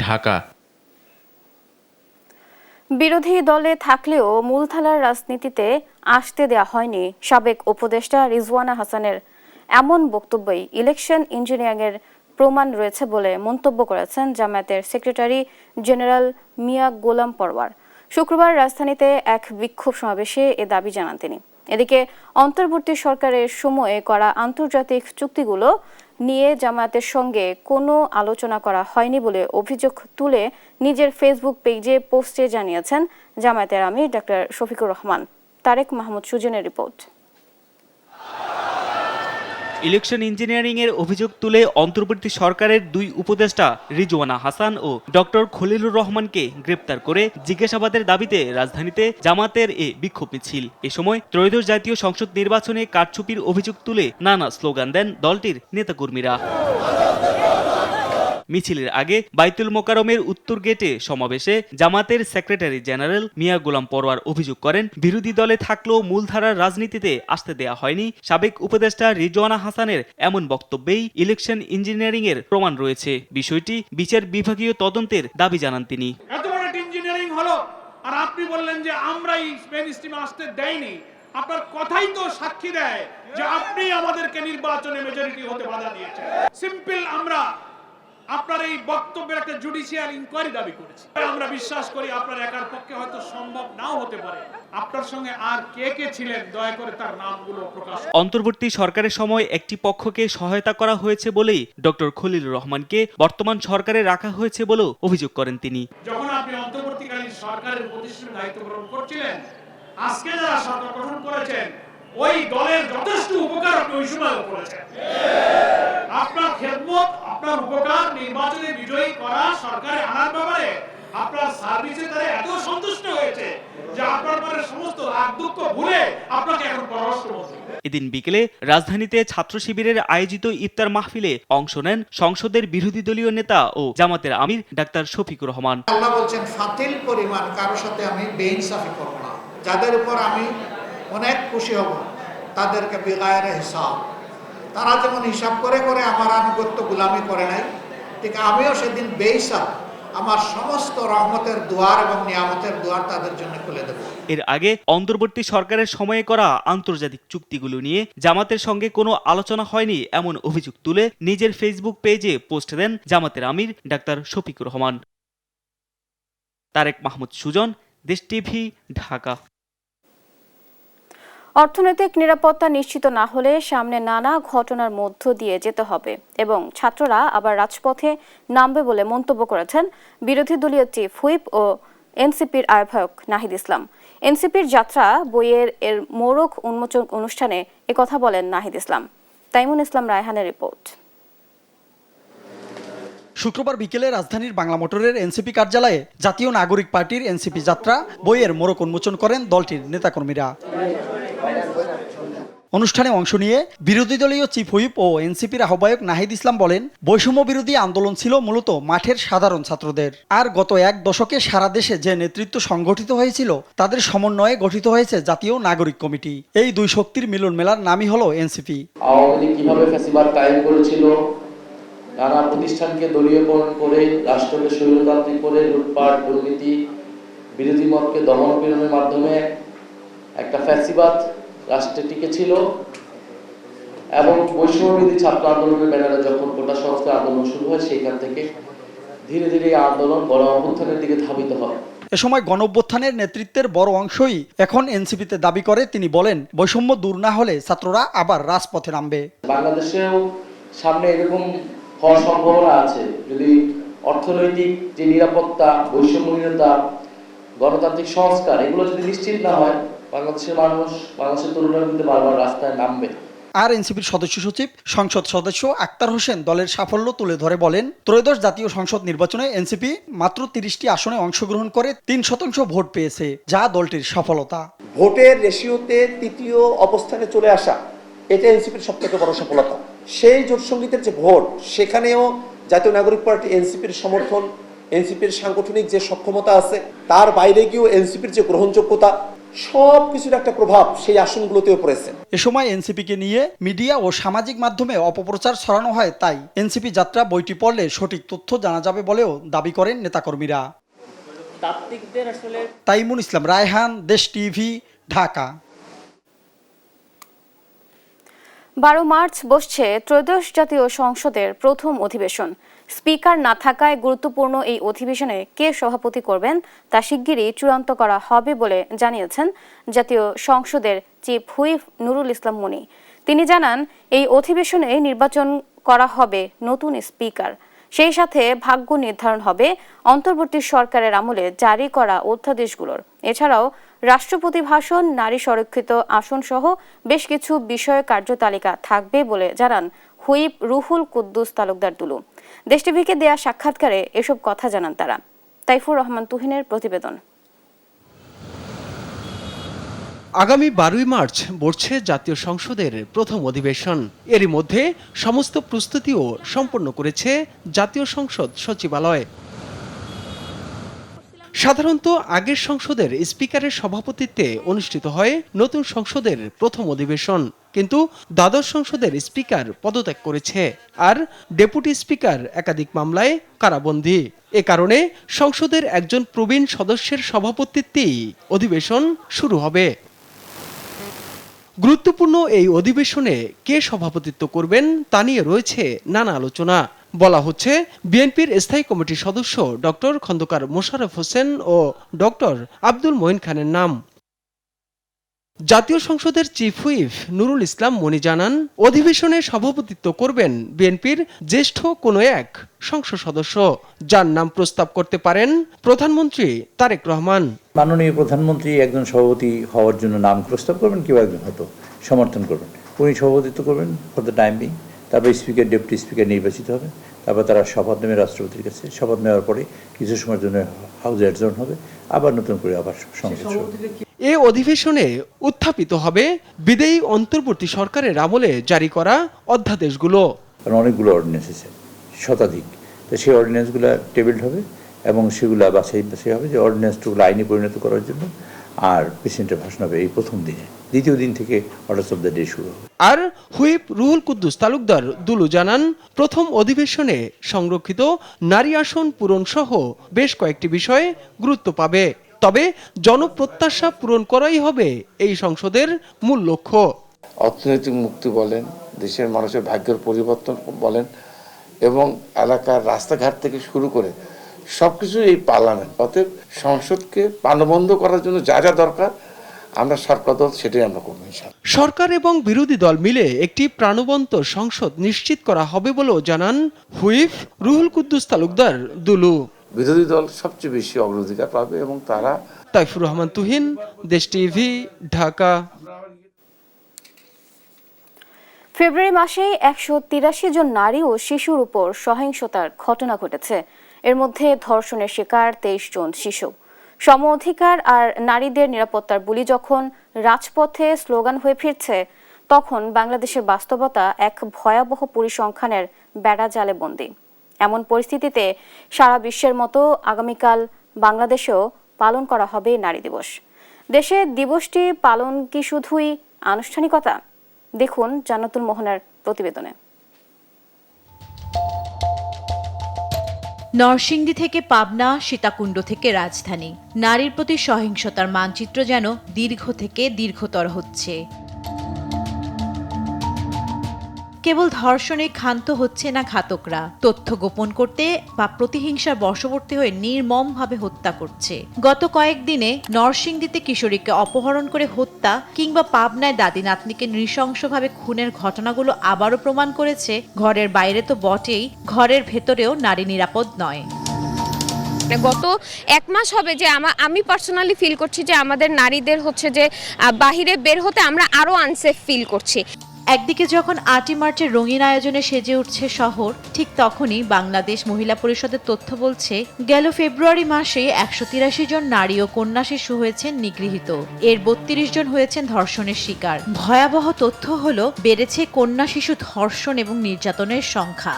ঢাকা। বিরোধী দলে থাকলেও মূলধারার রাজনীতিতে আসতে দেয়া হয়নি সাবেক উপদেষ্টা রিজওয়ানা হাসানের এমন বক্তব্যই ইলেকশন ইঞ্জিনিয়ারিংয়ের প্রমাণ রয়েছে বলে মন্তব্য করেছেন জামায়াতের সেক্রেটারি জেনারেল মিয়া গোলাম পরওয়ার। শুক্রবার রাজধানীতে এক বিক্ষোভ সমাবেশে এ দাবি জানান তিনি। এদিকে অন্তর্বর্তী সরকারের সময়ে করা আন্তর্জাতিক চুক্তিগুলো নিয়ে জামায়াতের সঙ্গে কোনো আলোচনা করা হয়নি বলে অভিযোগ তুলে নিজের ফেসবুক পেজে পোস্টে জানিয়েছেন জামায়াতের আমির ডক্টর শফিকুর রহমান। তারেক মাহমুদ সুজনের রিপোর্ট। ইলেকশন ইঞ্জিনিয়ারিং এর অভিযোগ তুলে অন্তর্বর্তী সরকারের 2 উপদেষ্টা রিজওয়ানা হাসান ও ডক্টর খলিলুর রহমানকে গ্রেপ্তার করে জিজ্ঞাসাবাদের দাবিতে রাজধানীতে জামাতের এ বিক্ষোভ মিছিল। এ সময় ত্রয়োদশ জাতীয় সংসদ নির্বাচনে কারচুপির অভিযোগ তুলে নানা স্লোগান দেন দলটির নেতাকর্মীরা। মিছিলের আগে বাইতুল মোকাররমের উত্তর গেটে সমাবেশে জামাতের সেক্রেটারি জেনারেল মিয়া গোলাম পরওয়ার অভিযোগ করেন, বিরোধী দলে থাকলেও মূলধারার রাজনীতিতে আসতে দেয়া হয়নি সাবেক উপদেষ্টা রিজওয়ানা হাসানের এমন বক্তব্যেই ইলেকশন ইঞ্জিনিয়ারিং এর প্রমাণ রয়েছে। বিষয়টি বিচার বিভাগীয় তদন্তের দাবি জানান তিনি। এত বড় ইঞ্জিনিয়ারিং হলো আর আপনি বললেন যে আমরা এই মেইন স্ট্রিমে আসতে দেইনি। আপনার কথাই তো সাক্ষী দেয় যে আপনি আমাদেরকে নির্বাচনে মেজরিটি হতে বাধা দিয়েছেন। সিম্পল আমরা আপনার এই বক্তব্যের একটা জুডিশিয়াল ইনকোয়ারি দাবি করেছি। আমরা বিশ্বাস করি আপনার একার পক্ষে হয়তো সম্ভব নাও হতে পারে। আপনার সঙ্গে আর কে কে ছিলেন দয়া করে তার নামগুলো প্রকাশ। অন্তর্বর্তী সরকারের সময় একটি পক্ষকে সহায়তা করা হয়েছে বলেই ডক্টর খলিলুর রহমানকে বর্তমান সরকারে রাখা হয়েছে বলেও অভিযোগ করেন তিনি। যখন আপনি অন্তর্বর্তীকালীন সরকারের প্রতিষ্ঠানের দায়িত্ব গ্রহণ করছিলেন, আজকে যারা সরকার গঠন করেছেন ওই দলের যথেষ্ট উপকার আপনি ওই সময় করেছেন। আপনার খেদমত, আপনার উপকার নির্বাচনে বিজয়ী করা সরকারে আনার ব্যাপারে আপনার সার্ভিসে তারা এত সন্তুষ্ট হয়েছে যে আপনার পরে সমস্ত রাগ দুঃখ ভুলে আপনাকে এখন পররাষ্ট্রমন্ত্রী। এদিন বিকেলে রাজধানীতে ছাত্র শিবিরের আয়োজিত ইফতার মাহফিলে অংশ নেন সংসদের বিরোধী দলীয় নেতা ও জামাতের আমির ডাক্তার শফিকুর রহমান। আল্লাহ বলছেন ফাতিল পরিমাণ কারোর সাথে আমি বেইনসাফি করব না, যাদের উপর আমি অনেক খুশি হব তাদেরকে বেগায়ের হিসাব। তারা যেমন হিসাব করে করে আমার আনুগত্য গুলামি করে নাই, ঠিক আমিও সেদিন বেইনসাফ আমার সমস্ত রহমতের দুয়ার এবং নিয়ামতের দুয়ার তাদের জন্য খুলে দেব। এর আগে অন্তর্বর্তী সরকারের সময়ে করা আন্তর্জাতিক চুক্তিগুলো নিয়ে জামাতের সঙ্গে কোনো আলোচনা হয়নি এমন অভিযোগ তুলে নিজের ফেসবুক পেজে পোস্ট দেন জামাতের আমির ডাক্তার শফিকুর রহমান। তারেক মাহমুদ সুজন, দেশ টিভি, ঢাকা। অর্থনৈতিক নিরাপত্তা নিশ্চিত না হলে সামনে নানা ঘটনার মধ্য দিয়ে যেতে হবে এবং ছাত্ররা আবার রাজপথে নামবে বলে মন্তব্য করেছেন বিরোধী দলীয় চিফ হুইপ ও এনসিপির আহ্বায়ক নাহিদ ইসলাম। এনসিপির যাত্রা বইয়ের মোড়ক উন্মোচন অনুষ্ঠানে একথা বলেন নাহিদ ইসলাম। তাইমুন ইসলাম রায়হানের রিপোর্ট। শুক্রবার বিকেলে রাজধানীর বাংলা মোটরের এনসিপি কার্যালয়ে জাতীয় নাগরিক পার্টির এনসিপি যাত্রা বইয়ের মোড়ক উন্মোচন করেন দলটির নেতাকর্মীরা। অনুষ্ঠানে অংশ নিয়ে বিরোধী দলীয় চিফ হুইপ ও এনসিপির আহ্বায়ক নাহিদ ইসলাম বলেন, বৈষম্য বিরোধী আন্দোলন ছিল মূলত মাঠের সাধারণ ছাত্রদের, আর গত এক দশকে সারা দেশে যে নেতৃত্ব সংগঠিত হয়েছিল তাদের সমন্বয়ে গঠিত হয়েছে জাতীয় নাগরিক কমিটি। এই দুই শক্তির মিলন মেলার নামই হলো এনসিপি। আওয়ামী লীগ কিভাবে ফ্যাসিবাদ কায়েম করেছিল, নানা প্রতিষ্ঠানকে দলীয়করণ করে রাষ্ট্রকে স্বৈরতান্ত্রিক করে লুটপাট, দুর্নীতি, বিরোধী মতকে দমন পীড়নের মাধ্যমে একটা ফ্যাসিবাদ রাষ্ট্রে টিকে ছিল এবং বৈষম্যবিরোধী ছাত্র আন্দোলনের ব্যানারে যখন কোটা সংস্কার আন্দোলন শুরু হয় সেইখান থেকে ধীরে ধীরে এই আন্দোলন গণ অভ্যুত্থানের দিকে ধাবিত হয়। এ সময় গণ অভ্যুত্থানের নেতৃত্বের বড় অংশই এখন এনসিপিতে দাবি করে। তিনি বলেন, বৈষম্য দূর না হলে ছাত্ররা আবার রাজপথে নামবে। বাংলাদেশেও সামনে এরকম হওয়ার সম্ভাবনা আছে যদি অর্থনৈতিক যে নিরাপত্তা, বৈষম্যহীনতা, গণতান্ত্রিক সংস্কার এগুলো যদি নিশ্চিত না হয়, বাংলাদেশের মানুষ, বাংলাদেশের তরুণরা কিন্তু বারবার রাস্তায় নামবে। আর এনসিপির সদস্য সচিব সংসদ সদস্য আক্তার হোসেন দলের সাফল্য তুলে ধরে বলেন, ত্রয়োদশ জাতীয় সংসদ নির্বাচনে এনসিপি মাত্র 30টি আসনে অংশগ্রহণ করে 3% ভোট পেয়েছে, যা দলটির সফলতা। ভোটের রেশিওতে তৃতীয় অবস্থানে চলে আসা, এটা এনসিপির সবথেকে বড় সফলতা। সেই জোট সঙ্গীতের যে ভোট, সেখানেও জাতীয় নাগরিক পার্টি এনসিপির সমর্থন, এনসিপির সাংগঠনিক যে সক্ষমতা আছে, তার বাইরে গিয়েও এনসিপির যে গ্রহণযোগ্যতা, সব কিছুর একটা প্রভাব সেই আসনগুলোতেও পড়েছে। এ সময় এনসিপিকে নিয়ে মিডিয়া ও সামাজিক মাধ্যমে অপপ্রচার ছড়ানো হয়, তাই এনসিপি যাত্রা বইটি পড়লে সঠিক তথ্য জানা যাবে বলেও দাবি করেন নেতাকর্মীরা। তাইমুন ইসলাম রায়হান, দেশ টিভি, ঢাকা। 12 মার্চ বসছে ত্রয়োদশ জাতীয় সংসদের প্রথম অধিবেশন। স্পিকার না থাকায় গুরুত্বপূর্ণ এই অধিবেশনে কে সভাপতি করবেন তা শিগগিরই চূড়ান্ত করা হবে বলে জানিয়েছেন জাতীয় সংসদের চিফ হুইপ নুরুল ইসলাম মনি। তিনি জানান, এই অধিবেশনে নির্বাচন করা হবে নতুন স্পিকার, সেই সাথে ভাগ্য নির্ধারণ হবে অন্তর্বর্তী সরকারের আমলে জারি করা অধ্যাদেশগুলোর। এছাড়াও রাষ্ট্রপতি ভাষণ, নারী সংরক্ষিত আসন সহ বেশ কিছু বিষয় কার্যতালিকা থাকবে বলে জানান হুইপ রুহুল কুদ্দুস তালুকদার দুলু। দেশ টিভিকে দেয়া সাক্ষাৎকারে এসব কথা জানান তারা। তাইফুর রহমান তুহিনের প্রতিবেদন। আগামী 12 মার্চ বসছে জাতীয় সংসদের প্রথম অধিবেশন। এরই মধ্যে সমস্ত প্রস্তুতিও সম্পন্ন করেছে জাতীয় সংসদ সচিবালয়। সাধারণত আগের সংসদের স্পিকারের সভাপতিত্বে অনুষ্ঠিত হয় নতুন সংসদের প্রথম অধিবেশন, কিন্তু দ্বাদশ সংসদের স্পিকার পদত্যাগ করেছে, আর ডেপুটি স্পিকার একাধিক মামলায় কারাবন্দী। এ কারণে সংসদের একজন প্রবীণ সদস্যের সভাপতিত্বেই অধিবেশন শুরু হবে। গুরুত্বপূর্ণ এই অধিবেশনে কে সভাপতিত্ব করবেন তা নিয়ে রয়েছে নানা আলোচনা। বলা হচ্ছে বিএনপির স্থায়ী কমিটির সদস্য ডক্টর খন্দকার মোশাররফ হোসেন ও ডক্টর আব্দুল মঈন খানের নাম। জাতীয় সংসদের চিফ হুইপ নুরুল ইসলাম মনি জানান, অধিবেশনে সভাপতিত্ব করবেন বিএনপির জ্যেষ্ঠ কোনো এক সংসদ সদস্য, যার নাম প্রস্তাব করতে পারেন প্রধানমন্ত্রী তারেক রহমান। মাননীয় প্রধানমন্ত্রী একজন সভাপতি হওয়ার জন্য নাম প্রস্তাব করবেন, কেউ একজন হয়তো সমর্থন করবেন, উনি সভাপতিত্ব করবেন ফর দ্য টাইম বিং। তারপর স্পিকার, ডেপুটি স্পিকার নির্বাচিত হবে, তারপর তারা শপথ নেবে রাষ্ট্রপতির কাছে। শপথ নেওয়ার পরে কিছু সময়ের জন্য হাউস অ্যাডজর্ন হবে, আবার নতুন করে আবার সংসদ। এ অধিবেশনে উত্থাপিত হবে বিদেয়ী অন্তর্বর্তী সরকারের আমলে জারি করা অধ্যাদেশগুলো। কারণ অনেকগুলো অর্ডিন্যান্স আছে, শতাধিক, তো সেই অর্ডিন্যান্সগুলো টেবিলড হবে এবং সেগুলো বাছাই হবে যে অর্ডিন্যান্সগুলো আইনে পরিণত করার জন্য। আর প্রেসিডেন্টের ভাষণ হবে এই প্রথম দিনে, দ্বিতীয় দিন থেকে অর্ডার্স অফ দ্য ডে শুরু হবে। আর হুইপ রুহুল কুদ্দুস তালুকদার দুলু জানান, প্রথম অধিবেশনে সংরক্ষিত নারী আসন পূরণ সহ বেশ কয়েকটি বিষয়ে গুরুত্ব পাবে। তবে জনপ্রত্যাশা পূরণ করাই হবে এই সংসদের মূল লক্ষ্য। অর্থনৈতিক মুক্তি বলেন, দেশের মানুষের ভাগ্যের পরিবর্তন বলেন, এবং এলাকার রাস্তাঘাট থেকে শুরু করে সবকিছু এই পার্লামেন্ট। অতএব সংসদকে প্রাণবন্ধ করার জন্য যা যা দরকার আমরা সরকার দল সেটাই আমরা করব। সরকার এবং বিরোধী দল মিলে একটি প্রাণবন্ত সংসদ নিশ্চিত করা হবে বলেও জানান হুইপ রুহুল কুদ্দুস তালুকদার দুলু। বিরোধী দল সবচেয়ে বেশি অগ্রাধিকার পাবে এবং তারা। তাইফুর রহমান তুহিন, দেশ টিভি, ঢাকা। ফেব্রুয়ারি মাসে 183 জন নারী ও শিশুর উপর সহিংসতার ঘটনা ঘটেছে। এর মধ্যে ধর্ষণের শিকার 23 জন শিশু। সম অধিকার আর নারীদের নিরাপত্তার বুলি যখন রাজপথে স্লোগান হয়ে ফিরছে, তখন বাংলাদেশের বাস্তবতা এক ভয়াবহ পরিসংখ্যানের বেড়াজালে বন্দী। এমন পরিস্থিতিতে সারা বিশ্বের মতো আগামীকাল বাংলাদেশেও পালন করা হবে নারী দিবস। দেশে দিবসটি পালন কি শুধুই আনুষ্ঠানিকতা? দেখুন জান্নাতুল মোহনার প্রতিবেদনে। নরসিংদী থেকে পাবনা, সীতাকুণ্ড থেকে রাজধানী, নারীর প্রতি সহিংসতার মানচিত্র যেন দীর্ঘ থেকে দীর্ঘতর হচ্ছে। কেবল ধর্ষণে ক্ষান্ত হচ্ছে না ঘাতকরা, তথ্য গোপন করতে বা প্রতিহিংসার বশবর্তী হয়ে নির্মমভাবে হত্যা করছে। গত কয়েকদিনে নরসিংদীতে কিশোরীকে অপহরণ করে হত্যা কিংবা পাবনায় দাদি নাতনিকে নৃশংসভাবে খুনের ঘটনাগুলো আবারও প্রমাণ করেছে, ঘরের বাইরে তো বটেই, ঘরের ভেতরেও নারী নিরাপদ নয়। গত 1 মাস হবে যে আমি পার্সোনালি ফিল করছি যে আমাদের নারীদের হচ্ছে যে বাহিরে বের হতে আমরা আরো আনসেফ ফিল করছি। একদিকে যখন 8ই মার্চের রঙিন আয়োজনে সেজে উঠছে শহর, ঠিক তখনই বাংলাদেশ মহিলা পরিষদের তথ্য বলছে গেল ফেব্রুয়ারি মাসে 183 জন নারী ও কন্যা শিশু হয়েছেন নিগৃহীত। এর 32 জন হয়েছেন ধর্ষণের শিকার। ভয়াবহ তথ্য হলো বেড়েছে কন্যা শিশু ধর্ষণ এবং নির্যাতনের সংখ্যা।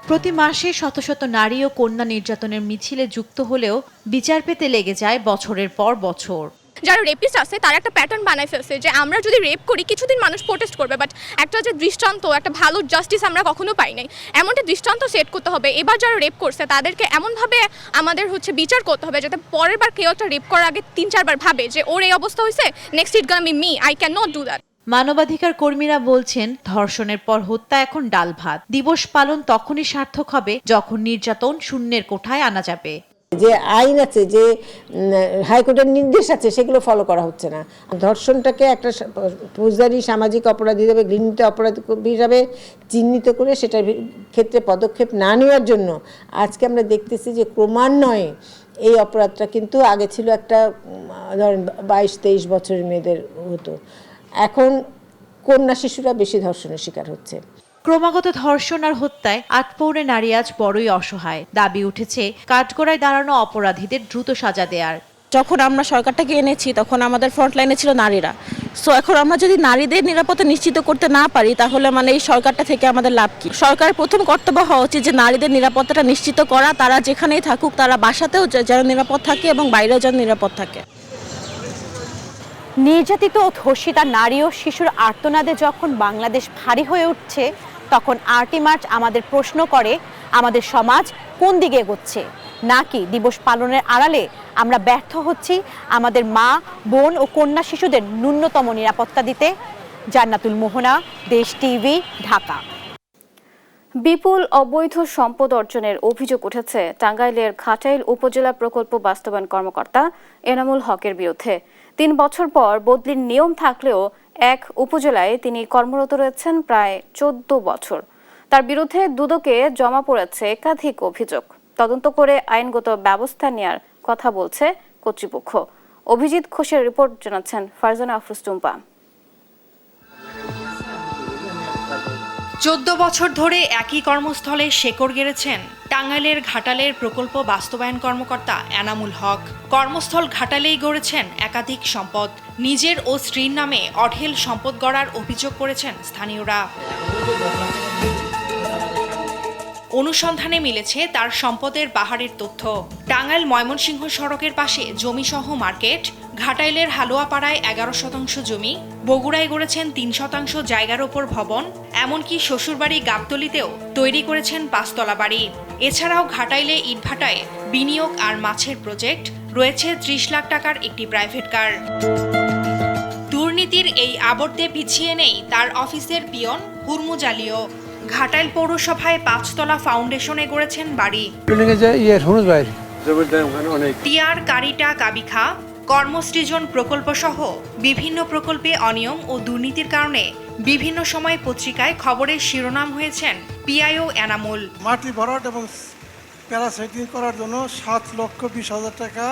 প্রতি মাসে শত শত নারী ও কন্যা নির্যাতনের মিছিলে যুক্ত হলেও বিচার পেতে লেগে যায় বছরের পর বছর। যারা রেপিস্ট আছে তারা একটা প্যাটার্ন বানায় ফেলছে যে আমরা যদি রেপ করি কিছুদিন মানুষ প্রোটেস্ট করবে, বাট একটা যে দৃষ্টান্ত, একটা ভালো জাস্টিস আমরা কখনো পাই নাই। এমনটা দৃষ্টান্ত সেট করতে হবে। এবার যারা রেপ করছে তাদেরকে এমনভাবে আমাদের বিচার করতে হবে যাতে পরের বার কেউ একটা রেপ করার আগে 3-4 বার ভাবে যে ওর এই অবস্থা হয়েছে, next it Gaana B me, I can not do that. মানবাধিকার কর্মীরা বলছেন ধর্ষণের পর হত্যা এখন ডাল ভাত। দিবস পালন তখনই সার্থক হবে যখন নির্যাতন শূন্যের কোঠায় আনা যাবে। যে আইন আছে, যে হাইকোর্টের নির্দেশ আছে, সেগুলো ফলো করা হচ্ছে না। ধর্ষণটাকে একটা ফৌজদারি সামাজিক অপরাধ হিসাবে, ঘৃণিত অপরাধ হিসাবে চিহ্নিত করে সেটার ক্ষেত্রে পদক্ষেপ না নেওয়ার জন্য আজকে আমরা দেখতেছি যে ক্রমান্বয়ে এই অপরাধটা কিন্তু আগে ছিল একটা ধরেন 22-23 বছরের মেয়েদের হতো, এখন কন্যা শিশুরা বেশি ধর্ষণের শিকার হচ্ছে। ক্রমাগত ধর্ষণ আর হত্যায় আটপৌরে নারী আজ বড়ই অসহায়। দাবি উঠেছে কাঠগড়ায় দাঁড়ানো অপরাধীদের দ্রুত সাজা দেয়ার। যখন আমরা সরকারটাকে এনেছি তখন আমাদের ফ্রন্টলাইনে ছিল নারীরা। সো এখন আমরা যদি নারীদের নিরাপত্তা নিশ্চিত করতে না পারি তাহলে এই সরকারটা থেকে আমাদের লাভ কি? সরকারের প্রথম কর্তব্য হওয়া উচিত যে নারীদের নিরাপত্তাটা নিশ্চিত করা। তারা যেখানেই থাকুক, তারা বাসাতেও যেন নিরাপদ থাকে এবং বাইরেও যেন নিরাপদ থাকে। নির্যাতিত ও ধর্ষিতা নারী ও শিশুর আর্তনাদে যখন বাংলাদেশ ভারী হয়ে উঠছে, তখন 8ই মার্চ আমাদের প্রশ্ন করে আমাদের সমাজ কোন দিকে এগোচ্ছে। নাকি দিবস পালনের আড়ালে আমরা ব্যর্থ হচ্ছি আমাদের মা, বোন ও কন্যা শিশুদের ন্যূনতম নিরাপত্তা দিতে? জান্নাতুল মোহনা, দেশ টিভি, ঢাকা। বিপুল অবৈধ সম্পদ অর্জনের অভিযোগ উঠেছে টাঙ্গাইলের ঘাটাইল উপজেলা প্রকল্প বাস্তবায়ন কর্মকর্তা এনামুল হকের বিরুদ্ধে। ৩ বছর পর বদলির নিয়ম থাকলেও এক উপজেলায় তিনি কর্মরত রয়েছেন প্রায় 14 বছর। তার বিরুদ্ধে দুদকে জমা পড়েছে একাধিক অভিযোগ। তদন্ত করে আইনগত ব্যবস্থা নেওয়ার কথা বলছে কর্তৃপক্ষ। অভিজিৎ ঘোষের রিপোর্ট জানাচ্ছেন ফারজানা আফরোজ টুম্পা। 14 বছর ধরে একই কর্মস্থলে শেকড় গেড়েছেন টাঙ্গাইলের ঘাটালের প্রকল্প বাস্তবায়ন কর্মকর্তা এনামুল হক। কর্মস্থল ঘাটালেই গড়েছেন একাধিক সম্পদ। নিজের ও স্ত্রীর নামে অঢেল সম্পদ গড়ার অভিযোগ করেছেন স্থানীয়রা। অনুসন্ধানে মিলেছে তার সম্পদের বাহারের তথ্য। টাঙ্গাইল ময়মনসিংহ সড়কের পাশে জমিসহ মার্কেট, ঘাটাইলের হালুয়াপাড়ায় 11% জমি, বগুড়ায় গড়েছেন 3% জায়গার ওপর ভবন, এমনকি শ্বশুরবাড়ি গাবতলীতেও তৈরি করেছেন 5 তলা বাড়ি। এছাড়াও ঘাটাইলে ইটভাটায় বিনিয়োগ আর মাছের প্রজেক্ট, রয়েছে 30 লাখ টাকার একটি প্রাইভেট কার। দুর্নীতির এই আবর্তে পিছিয়ে নেই তার অফিসের পিয়ন হুরমুজ আলীও। ঘাটাইল পৌরসভায় 5 তলা ফাউন্ডেশনে গড়েছেন বাড়ি। টিআর, কারিটা, কাবিখা, কর্মসৃজন প্রকল্প সহ বিভিন্ন প্রকল্পে অনিয়ম ও দুর্নীতির কারণে বিভিন্ন সময় পত্রিকায় খবরের শিরোনাম হয়েছেন পিআইও এনামুল। মাটি ভরাট এবং প্যারাসাইটিং করার জন্য 7,20,000 টাকা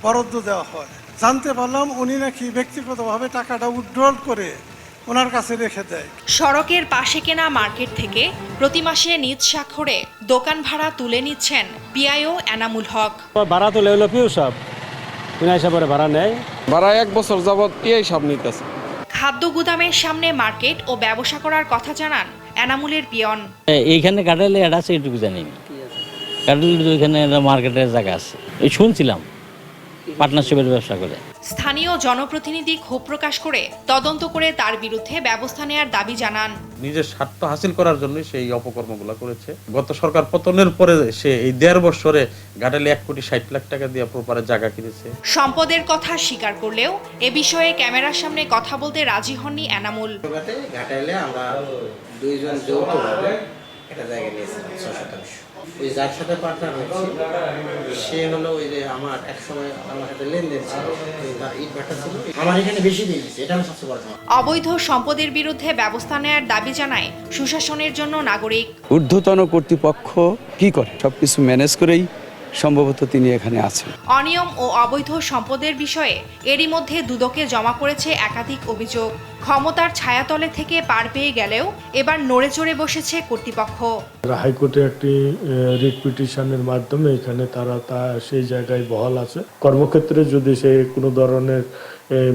বরাদ্দ দেওয়া হয়। জানতে পারলাম উনি নাকি ব্যক্তিগতভাবে টাকাটা উইথড্রল করে ওনার কাছে রেখে দেয়। সড়কের পাশে কেনা মার্কেট থেকে প্রতি মাসে নিজ স্বাক্ষরে দোকান ভাড়া তুলে নিচ্ছেন পিআইও এনামুল হক। ভাড়া তুলে হলো পিউ সাহেব, পিনাই সাহেবের ভাড়া নেয়, ভাড়া 1 বছর যাবত পিআই সাহেব নিতেছে। খাদ্য গুদামের সামনে মার্কেট ও ব্যবসা করার কথা জানান এনামুলের পিয়ন। এইখানে কাটালে এটা আছে এটুকু জানি না, কাটালে তো এখানে মার্কেটের জায়গা আছে, এই শুনছিলাম পার্টনারশিপের ব্যবসা করে। স্থানীয় জনপ্রতিনিধি ক্ষোভ প্রকাশ করে তদন্ত করে তার বিরুদ্ধে ব্যবস্থা নেওয়ার দাবি জানান। নিজের স্বার্থ হাসিল করার জন্য সেই অপকর্মগুলো করেছে। গত সরকার পতনের পরে সে এই 1.5 বছরে ঘাটালে 1,60,00,000 টাকা দিয়ে প্রপারে জায়গা কিনেছে। সম্পদের কথা স্বীকার করলেও এ বিষয়ে ক্যামেরার সামনে কথা বলতে রাজি হননি এনামুল। ঘাটালে আমরা 2 জন যৌথভাবে একটা জায়গা নিয়েছিলাম 6%। ওই যার সাথে পার্টনার হয়েছে সে হলো ওই যে আমার এক সময় আমার সাথে লেনদেন ছিল, ইট ভাটা ছিল, আমার এখানে বেশি দিন দিয়েছে, এটা আমি সবচেয়ে বড়। অবৈধ সম্পদের বিরুদ্ধে ব্যবস্থা নেওয়ার দাবি জানায় সুশাসনের জন্য নাগরিক। ঊর্ধ্বতন কর্তৃপক্ষ কি করে সবকিছু ম্যানেজ করেই সম্ভবত তিনি এখানে আছেন। অনিয়ম ও অবৈধ সম্পদের বিষয়ে এরই মধ্যে দুদকে জমা পড়েছে একাধিক অভিযোগ। ক্ষমতার ছায়াতলে থেকে পার পেয়ে গেলেও এবার নড়ে চড়ে বসেছে কর্তৃপক্ষ। হাইকোর্টে একটি রিট পিটিশনের মাধ্যমে এখানে তারা সেই জায়গায় বহাল আছে। কর্মক্ষেত্রে যদি সে কোনো ধরনের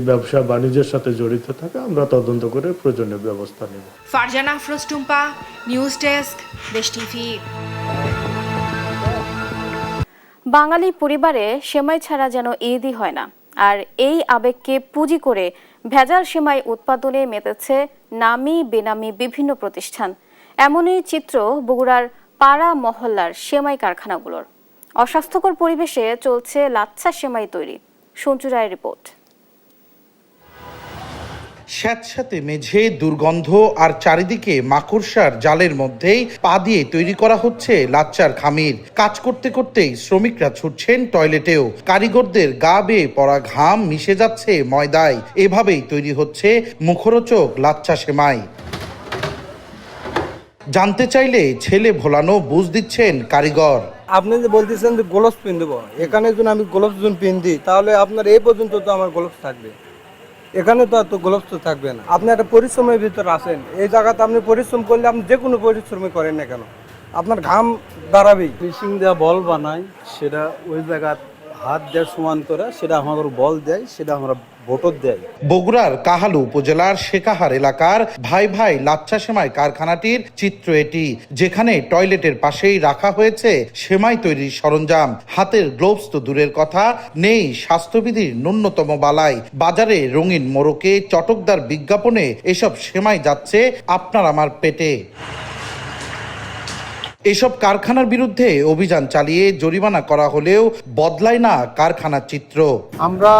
ব্যবসা বাণিজ্যের সাথে জড়িত থাকে আমরা তদন্ত করে প্রয়োজনীয় ব্যবস্থা নেব। ফারজানা আফরোজ টুম্পা, নিউজ ডেস্ক, দেশ টিভি। বাঙালি পরিবারে সেমাই ছাড়া যেন ঈদই হয় না, আর এই আবেগকে পুঁজি করে ভেজাল সেমাই উৎপাদনে মেতেছে নামি বেনামি বিভিন্ন প্রতিষ্ঠান। এমনই চিত্র বগুড়ার পাড়া মহল্লার সেমাই কারখানাগুলোর। অস্বাস্থ্যকর পরিবেশে চলছে লাচ্ছা সেমাই তৈরি। সঞ্জু রায়ের রিপোর্ট। স্যাঁতস্যাঁতে মেঝে, দুর্গন্ধ আর চারিদিকে মাকড়সার জালের মধ্যেই পা দিয়ে তৈরি করা হচ্ছে লাচ্চার খামির। কাজ করতে করতেই শ্রমিকরা ছুটছেন টয়লেটেও। কারিগরদের গা বেয়ে পড়া ঘাম মিশে যাচ্ছে ময়দায়। এভাবেই তৈরি হচ্ছে মুখরোচক লাচ্চা সেমাই। জানতে চাইলে ছেলে ভোলানো বুঝ দিচ্ছেন কারিগর। আপনি যে বলতেছেন যে গ্লোভস পিন দেবো, এখানে যদি আমি গ্লোভস পিন দিই তাহলে আপনার এই পর্যন্ত তো আমার গ্লোভস থাকবে, এখানে তো আর তো গ্লোভস তো থাকবে না। আপনি একটা পরিশ্রমের ভিতরে আসেন, এই জায়গাতে আপনি পরিশ্রম করলে আপনি যে কোনো পরিশ্রমই করেন না কেন আপনার ঘাম দাঁড়াবেই। ফিশিং দেওয়া বল বানাই, সেটা ওই জায়গায় হাত দেওয়ার সমান করে সেটা আমাদের বল দেয়, সেটা আমরা ভোটর দেয়। বগুড়ার কাহালু উপজেলার শেখাহার এলাকার ভাই ভাই লাচ্ছা সেমাই কারখানাটির চিত্র এটি, যেখানে টয়লেটের পাশেই রাখা হয়েছে সেমাই তৈরির সরঞ্জাম। হাতের গ্লোভস তো দূরের কথা, নেই স্বাস্থ্যবিধির ন্যূনতম বালাই। বাজারে রঙিন মোড়কে চটকদার বিজ্ঞাপনে এসব সেমাই যাচ্ছে আপনার আমার পেটে। এসব কারখানার বিরুদ্ধে অভিযান চালিয়ে জরিমানা করা হলেও বদলায় না কারখানার চিত্র। আমরা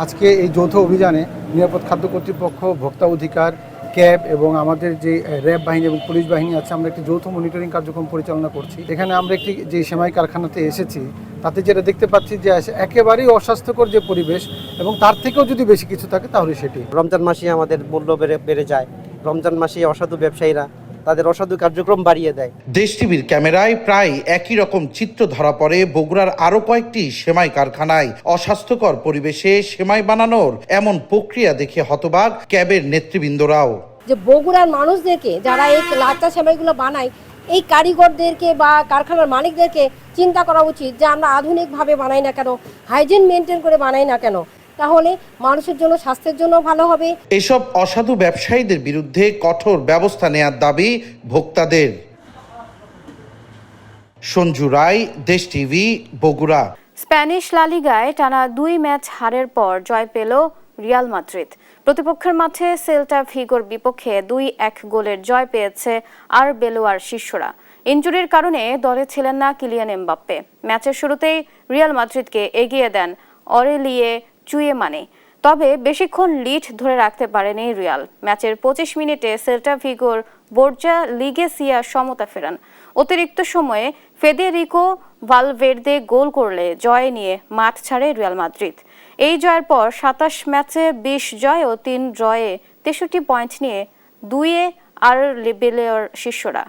আজকে এই যৌথ অভিযানে নিরাপদ খাদ্য কর্তৃপক্ষ, ভোক্তা অধিকার, ক্যাব এবং আমাদের যে র্যাব বাহিনী এবং পুলিশ বাহিনী আছে, আমরা একটি যৌথ মনিটরিং কার্যক্রম পরিচালনা করছি। এখানে আমরা একটি যে সেমাই কারখানাতে এসেছি, তাতে যেটা দেখতে পাচ্ছি যে একেবারেই অস্বাস্থ্যকর যে পরিবেশ, এবং তার থেকেও যদি বেশি কিছু থাকে তাহলে সেটি। রমজান মাসে আমাদের মূল্য বেড়ে যায়, রমজান মাসে অসাধু ব্যবসায়ীরা তাদের অসাধু কার্যক্রম বাড়িয়ে দেয়। দেশ টিভির ক্যামেরায় প্রায় একই রকম চিত্র ধরা পড়ে বগুড়ার আরো কয়েকটি সেমাই কারখানায়। অস্বাস্থ্যকর পরিবেশে সেমাই বানানোর এমন প্রক্রিয়া দেখে হতবাক ক্যাবের নেতৃবৃন্দরাও। যে বগুড়ার মানুষদেরকে যারা এই লাচ্চা সেমাইগুলো বানায়, এই কারিগরদেরকে বা কারখানার মালিকদেরকে চিন্তা করা উচিত যে আমরা আধুনিকভাবে বানাই না কেন, হাইজিন মেনটেন করে বানাই না কেন, তাহলে মানুষের জন্য, স্বাস্থ্যের জন্য ভালো হবে। এসব অসাধু ব্যবসায়ীদের বিরুদ্ধে কঠোর ব্যবস্থা নেয়ার দাবি ভোক্তাদের। সঞ্জু রায়, দেশ টিভি, বগুড়া। স্প্যানিশ লা লিগায় টানা 2 ম্যাচ হারের পর জয় পেল রিয়াল মাদ্রিদ। প্রতিপক্ষের মাঠে সেল্টা ভিগোর বিপক্ষে 2-1 গোলের জয় পেয়েছে আরবেলোয়ার শিষ্যরা। ইনজুরির কারণে দলে ছিলেন না কিলিয়ান এমবাপ্পে। ম্যাচের শুরুতেই রিয়াল মাদ্রিদকে এগিয়ে দেন অরেলিয়ে চুয়েমানে, তবে বেশিক্ষণ লিড ধরে রাখতে পারেনি রিয়াল। ম্যাচের 25 মিনিটে সেল্টা ভিগোর বোর্জা লিগেসিয়া সমতা ফেরান। অতিরিক্ত সময়ে ফেদেরিকো ভালভের্দে গোল করলে জয় নিয়ে মাঠ ছাড়ে রিয়াল মাদ্রিদ। এই জয়ের পর 27 ম্যাচে 20 জয় ও 3 ড্রয়ে 63 পয়েন্ট নিয়ে 2-এ আরবেলোয়ার শিষ্যরা।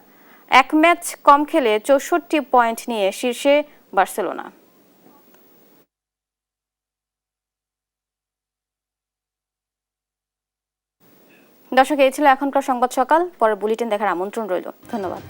1 ম্যাচ কম খেলে 64 পয়েন্ট নিয়ে শীর্ষে বার্সেলোনা। দর্শক, এই ছিল এখনকার সংবাদ সকাল। পরের বুলেটিন দেখার আমন্ত্রণ রইল। ধন্যবাদ।